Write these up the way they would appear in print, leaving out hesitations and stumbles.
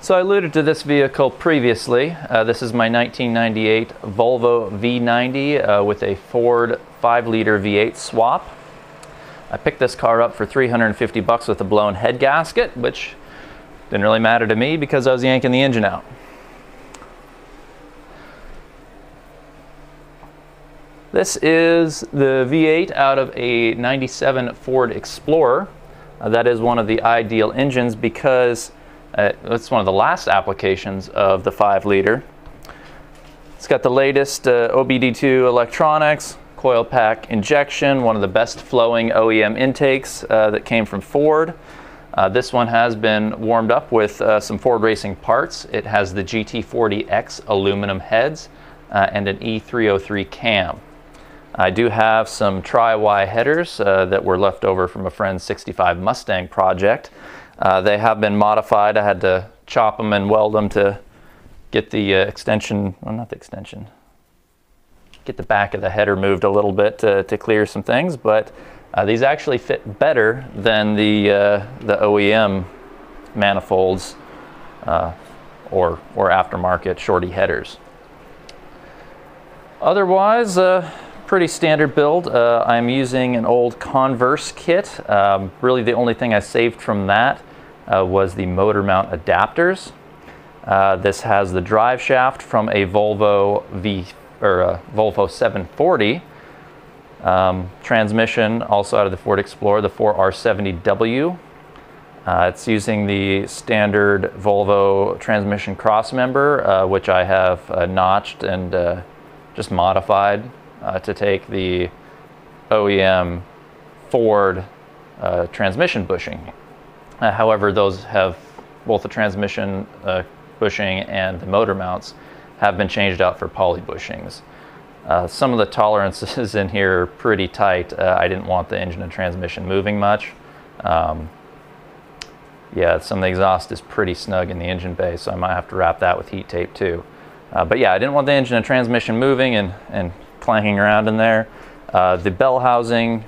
So I alluded to this vehicle previously. This is my 1998 Volvo V90 with a Ford 5-liter V8 swap. I picked this car up for $350 with a blown head gasket, which didn't really matter to me because I was yanking the engine out. This is the V8 out of a 97 Ford Explorer. That is one of the ideal engines because it's one of the last applications of the 5-liter. It's got the latest OBD2 electronics, coil pack injection, one of the best flowing OEM intakes that came from Ford. This one has been warmed up with some Ford racing parts. It has the GT40X aluminum heads and an E303 cam. I do have some Tri-Y headers that were left over from a friend's 65 Mustang project. They have been modified. I had to chop them and weld them to get the extension, well, not the extension, get the back of the header moved a little bit to clear some things, but these actually fit better than the OEM manifolds or aftermarket shorty headers. Otherwise, pretty standard build. I'm using an old Converse kit. Really the only thing I saved from that was the motor mount adapters. This has the drive shaft from a Volvo Volvo 740. Transmission also out of the Ford Explorer, the 4R70W. It's using the standard Volvo transmission crossmember, which I have notched and just modified to take the OEM Ford transmission bushing. However, those have both the transmission bushing and the motor mounts have been changed out for poly bushings. Some of the tolerances in here are pretty tight. I didn't want the engine and transmission moving much. Yeah, some of the exhaust is pretty snug in the engine bay, so I might have to wrap that with heat tape too. But yeah, I didn't want the engine and transmission moving and clanking around in there. The bell housing,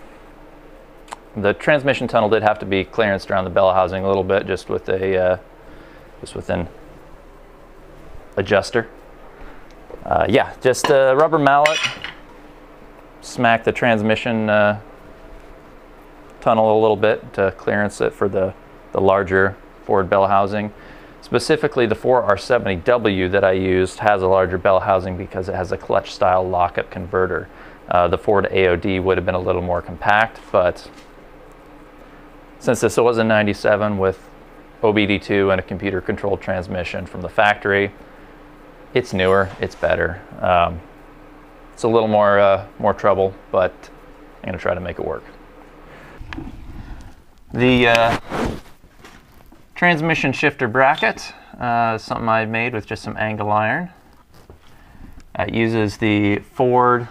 the transmission tunnel did have to be clearanced around the bell housing a little bit, just with an adjuster. Yeah, just a rubber mallet, smack the transmission tunnel a little bit to clearance it for the larger Ford bell housing. Specifically, the 4R70W that I used has a larger bell housing because it has a clutch style lockup converter. The Ford AOD would have been a little more compact, but since this was a 97 with OBD2 and a computer controlled transmission from the factory, it's newer, it's better. It's a little more trouble, but I'm gonna try to make it work. The transmission shifter bracket is something I made with just some angle iron. It uses the Ford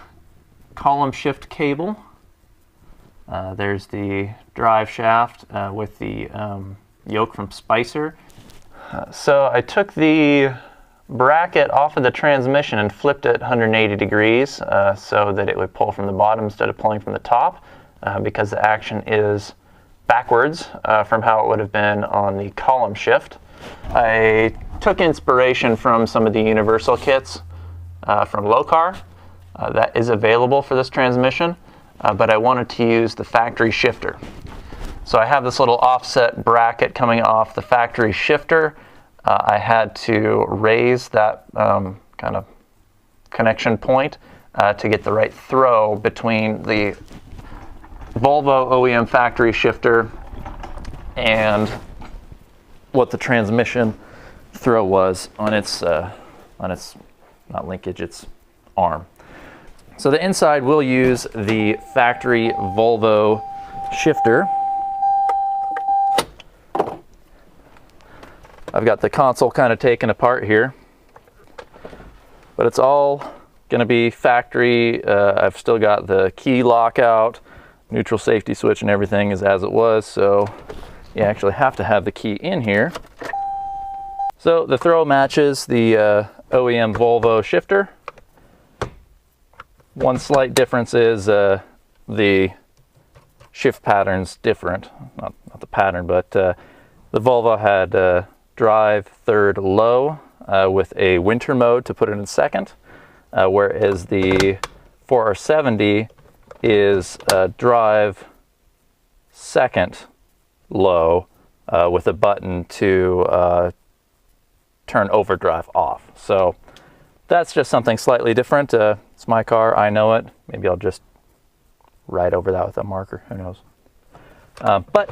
column shift cable. There's the drive shaft with the yoke from Spicer. So I took the bracket off of the transmission and flipped it 180 degrees so that it would pull from the bottom instead of pulling from the top because the action is backwards from how it would have been on the column shift. I took inspiration from some of the universal kits from Locar that is available for this transmission, but I wanted to use the factory shifter. So I have this little offset bracket coming off the factory shifter. I had to raise that kind of connection point to get the right throw between the Volvo OEM factory shifter and what the transmission throw was on its not linkage, its arm. So the inside will use the factory Volvo shifter. I've got the console kind of taken apart here, but it's all going to be factory. I've still got the key lockout, neutral safety switch, and everything is as it was, so you actually have to have the key in here. So the throw matches the OEM Volvo shifter. One slight difference is the shift pattern's different. Not the pattern, but the Volvo had drive third low with a winter mode to put it in second, whereas the 4R70 is drive second low with a button to turn overdrive off. So that's just something slightly different. It's my car, I know it. Maybe I'll just write over that with a marker, who knows. But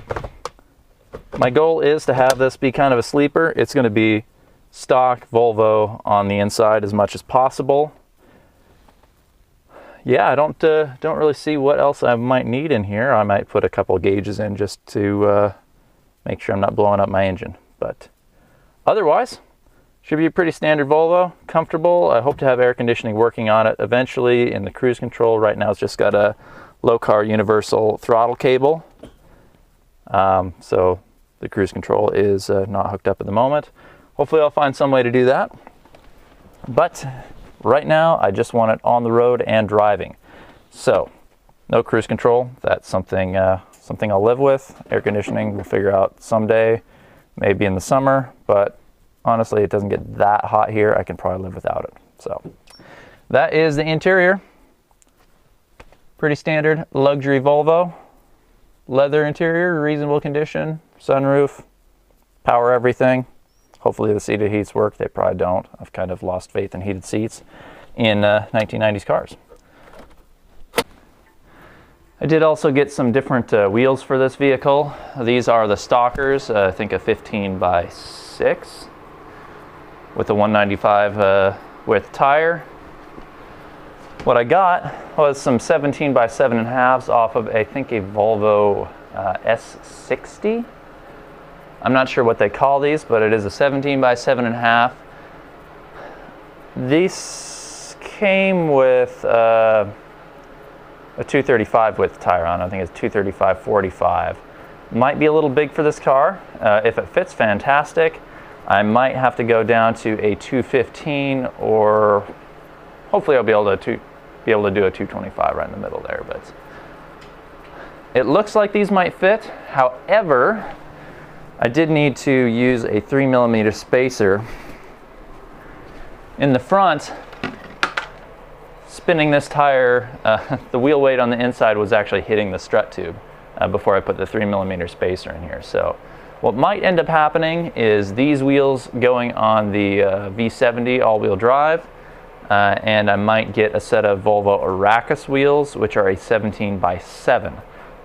my goal is to have this be kind of a sleeper. It's going to be stock Volvo on the inside as much as possible. Yeah, I don't really see what else I might need in here. I might put a couple gauges in just to make sure I'm not blowing up my engine. But otherwise, should be a pretty standard Volvo, comfortable. I hope to have air conditioning working on it eventually in the cruise control. Right now it's just got a low-car universal throttle cable. So the cruise control is not hooked up at the moment. Hopefully I'll find some way to do that. But right now I just want it on the road and driving. So no cruise control, that's something I'll live with. Air conditioning we'll figure out someday, maybe in the summer, but honestly, it doesn't get that hot here. I can probably live without it. So that is the interior. Pretty standard luxury Volvo. Leather interior, reasonable condition, sunroof, power everything. Hopefully the seated heats work. They probably don't. I've kind of lost faith in heated seats in 1990s cars. I did also get some different wheels for this vehicle. These are the Stalkers, I think a 15x6. With a 195 width tire. What I got was some 17x7.5s off of, I think, a Volvo S60. I'm not sure what they call these, but it is a 17x7.5. These came with a 235 width tire on. I think it's 235/45. Might be a little big for this car. If it fits, fantastic. I might have to go down to a 215, or hopefully I'll be able to do a 225 right in the middle there. But it looks like these might fit. However, I did need to use a 3mm spacer in the front. Spinning this tire, the wheel weight on the inside was actually hitting the strut tube before I put the 3mm spacer in here. So what might end up happening is these wheels going on the V70 all-wheel drive, and I might get a set of Volvo Arrakis wheels, which are a 17x7.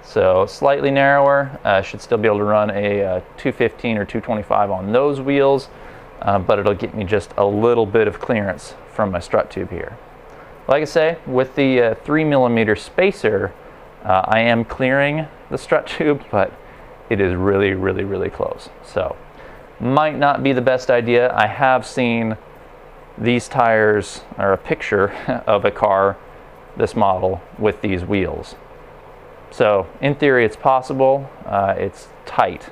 So slightly narrower, should still be able to run a 215 or 225 on those wheels, but it'll get me just a little bit of clearance from my strut tube here. Like I say, with the 3mm spacer, I am clearing the strut tube, but it is really, really, really close. So might not be the best idea. I have seen these tires, or a picture of a car, this model, with these wheels. So in theory it's possible. It's tight,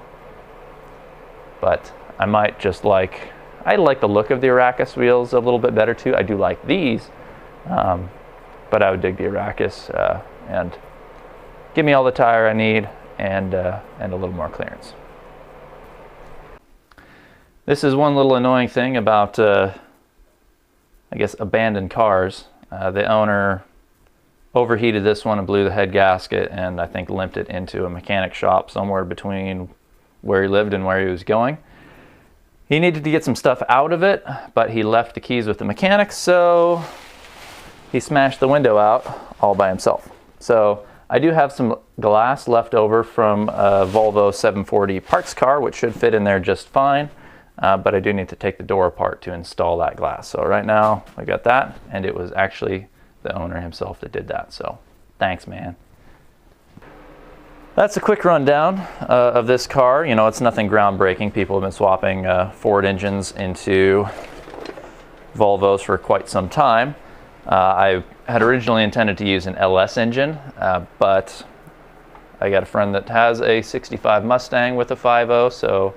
but I might just I like the look of the Arrakis wheels a little bit better too. I do like these, but I would dig the Arrakis and give me all the tire I need and a little more clearance. This is one little annoying thing about I guess abandoned cars. The owner overheated this one and blew the head gasket, and I think limped it into a mechanic shop somewhere between where he lived and where he was going. He needed to get some stuff out of it, but he left the keys with the mechanic, so he smashed the window out all by himself. So I do have some glass left over from a Volvo 740 parts car, which should fit in there just fine, but I do need to take the door apart to install that glass. So right now I got that, and it was actually the owner himself that did that, so thanks, man. That's a quick rundown of this car. You know, it's nothing groundbreaking. People have been swapping Ford engines into Volvos for quite some time. I had originally intended to use an LS engine, but I got a friend that has a 65 Mustang with a 5.0, so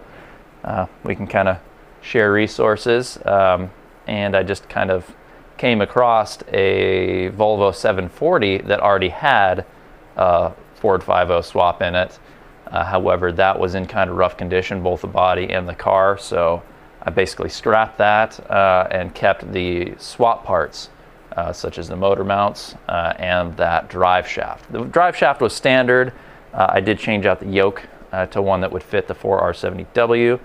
we can kind of share resources. And I just kind of came across a Volvo 740 that already had a Ford 5.0 swap in it, However, that was in kind of rough condition, both the body and the car, so I basically scrapped that and kept the swap parts, such as the motor mounts and that drive shaft. The drive shaft was standard. I did change out the yoke to one that would fit the 4R70W.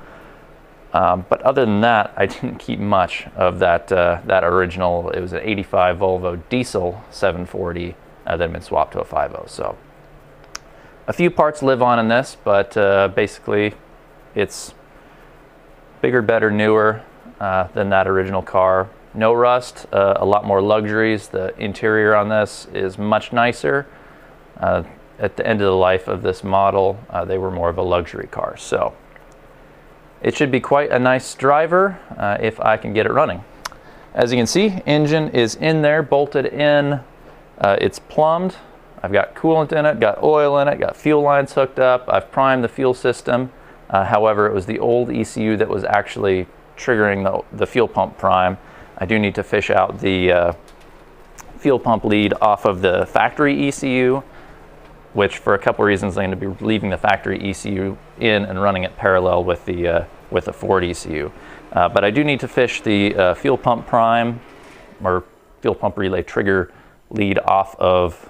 But other than that, I didn't keep much of that original. It was an 85 Volvo diesel 740 that had been swapped to a 5.0. So a few parts live on in this, but basically it's bigger, better, newer than that original car. No rust, a lot more luxuries. The interior on this is much nicer. At the end of the life of this model, they were more of a luxury car. So it should be quite a nice driver if I can get it running. As you can see, engine is in there, bolted in. It's plumbed. I've got coolant in it, got oil in it, got fuel lines hooked up. I've primed the fuel system. However, it was the old ECU that was actually triggering the fuel pump prime. I do need to fish out the fuel pump lead off of the factory ECU, which for a couple reasons I'm going to be leaving the factory ECU in and running it parallel with the Ford ECU. But I do need to fish the fuel pump prime or fuel pump relay trigger lead off of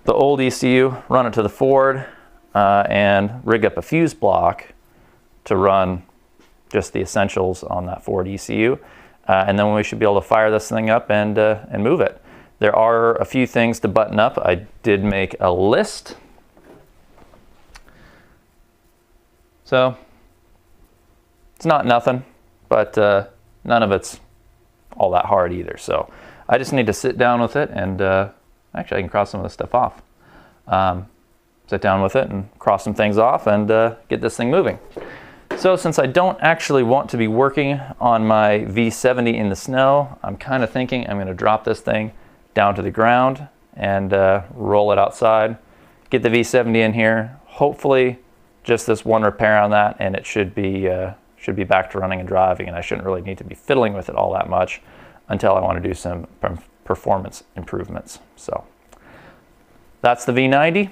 the old ECU, run it to the Ford, and rig up a fuse block to run just the essentials on that Ford ECU. And then we should be able to fire this thing up and move it. There are a few things to button up. I did make a list. So it's not nothing, but none of it's all that hard either. So I just need to sit down with it and actually I can cross some of this stuff off. Sit down with it and cross some things off and get this thing moving. So since I don't actually want to be working on my V70 in the snow, I'm kind of thinking I'm going to drop this thing down to the ground and roll it outside, get the V70 in here, hopefully just this one repair on that, and it should be back to running and driving, and I shouldn't really need to be fiddling with it all that much until I want to do some performance improvements. So that's the V90.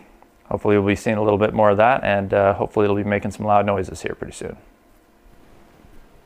Hopefully we'll be seeing a little bit more of that, and hopefully it'll be making some loud noises here pretty soon.